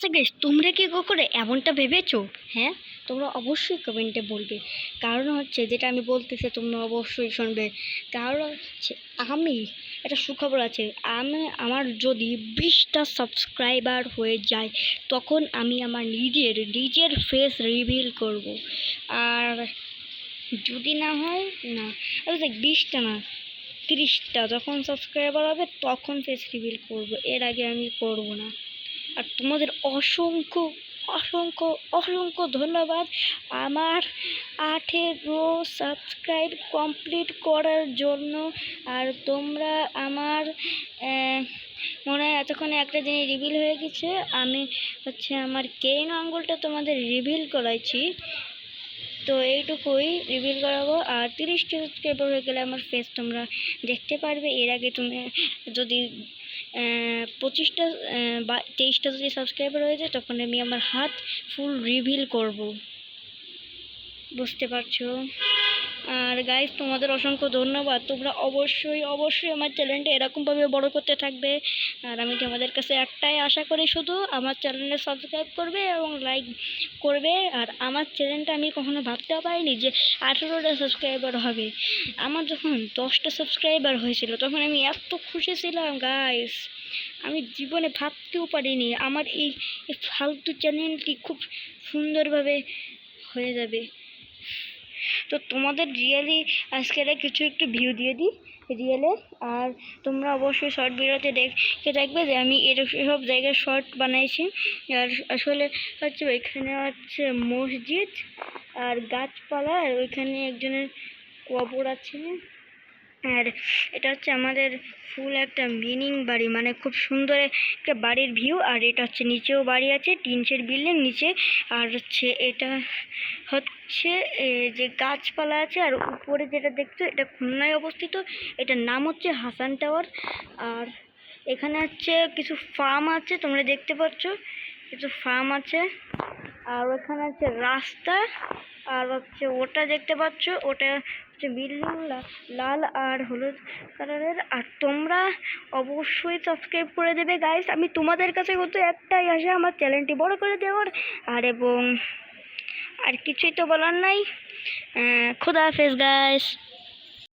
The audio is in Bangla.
আচ্ছা গাইস, তোমরা কি করে এমনটা ভেবেছো? হ্যাঁ, তোমরা অবশ্যই কমেন্টে বলবে। কারণ হচ্ছে যেটা আমি বলতেছি তোমরা অবশ্যই শুনবে। কারণ হচ্ছে আমি একটা সুখবর আছে। আমার যদি 20টা সাবস্ক্রাইবার হয়ে যায় তখন আমি আমার নিজের ফেস রিভিল করব। আর যদি না হয় না, আচ্ছা 20টা না, 30টা যখন সাবস্ক্রাইবার হবে তখন ফেস রিভিল করব, এর আগে আমি করব না। আর তোমাদের অসংখ্য অসংখ্য অসংখ্য ধন্যবাদ আমার 18 সাবস্ক্রাইব কমপ্লিট করার জন্য। আর তোমরা আমার মনে হয় এতক্ষণে একটা জিনিস রিভিল হয়ে গেছে। আমি হচ্ছে আমার কেইন আঙ্গুলটা তোমাদের রিভিল করাইছি, তো এইটুকুই রিভিল করাবো। আর 30টা সাবস্ক্রাইবার হয়ে গেলে আমার ফেস তোমরা দেখতে পারবে। এর আগে তুমি যদি 25টা বা 23টা যদি সাবস্ক্রাইবার হয়ে যায় তখন আমি আমার হাত ফুল রিভিল করব, বুঝতে পারছো? আর গাইস, তোমাদের অসংখ্য ধন্যবাদ। তোমরা অবশ্যই অবশ্যই আমার চ্যানেলটা এরকমভাবে বড় করতে থাকবে। আর আমি তোমাদের কাছে একটাই আশা করি, শুধু আমার চ্যানেলে সাবস্ক্রাইব করবে এবং লাইক করবে। আর আমার চ্যানেলটা আমি কখনো ভাবতেও পারিনি যে 18টা সাবস্ক্রাইবার হবে। আমার যখন 10টা সাবস্ক্রাইবার হয়েছিল তখন আমি এত খুশি ছিলাম গাইস, আমি জীবনে ভাবতেও পারিনি আমার এই ফালতু চ্যানেলটি খুব সুন্দরভাবে হয়ে যাবে। তো তোমাদের রিয়েলি আজকের কিছু একটু ভিউ দিয়ে দিই রিয়েলে। আর তোমরা অবশ্যই শর্ট ভিডিওতে দেখে থাকবে যে আমি সব জায়গায় শর্ট বানাইছি। আর আসলে হচ্ছে ওইখানে হচ্ছে মসজিদ আর গাছপালা, আর ওইখানে একজনের কবর আছে। আর এটা হচ্ছে আমাদের ফুল একটা মিনিং বাড়ি, মানে খুব সুন্দর একটা বাড়ির ভিউ। আর এটা হচ্ছে নিচেও বাড়ি আছে, টিনশেড বিল্ডিং নিচে। আর হচ্ছে এটা হচ্ছে যে গাছপালা আছে। আর উপরে যেটা দেখছো এটা খুলনায় অবস্থিত, এটার নাম হচ্ছে হাসান টাওয়ার। আর এখানে হচ্ছে কিছু ফার্ম আছে, তোমরা দেখতে পাচ্ছ কিছু ফার্ম আছে। আর ওখানে হচ্ছে রাস্তা। আর হচ্ছে ওটা দেখতে পাচ্ছ, ওটা হচ্ছে বিল্ডিং লাল আর হলুদ কালারের। আর তোমরা অবশ্যই সাবস্ক্রাইব করে দেবে গাইস। আমি তোমাদের কাছে কিন্তু একটাই আশা, আমার চ্যানেলটি বড় করে দেওয়ার। আর এবং আর কিছুই তো বলার নাই। খোদা হাফেজ গাইস।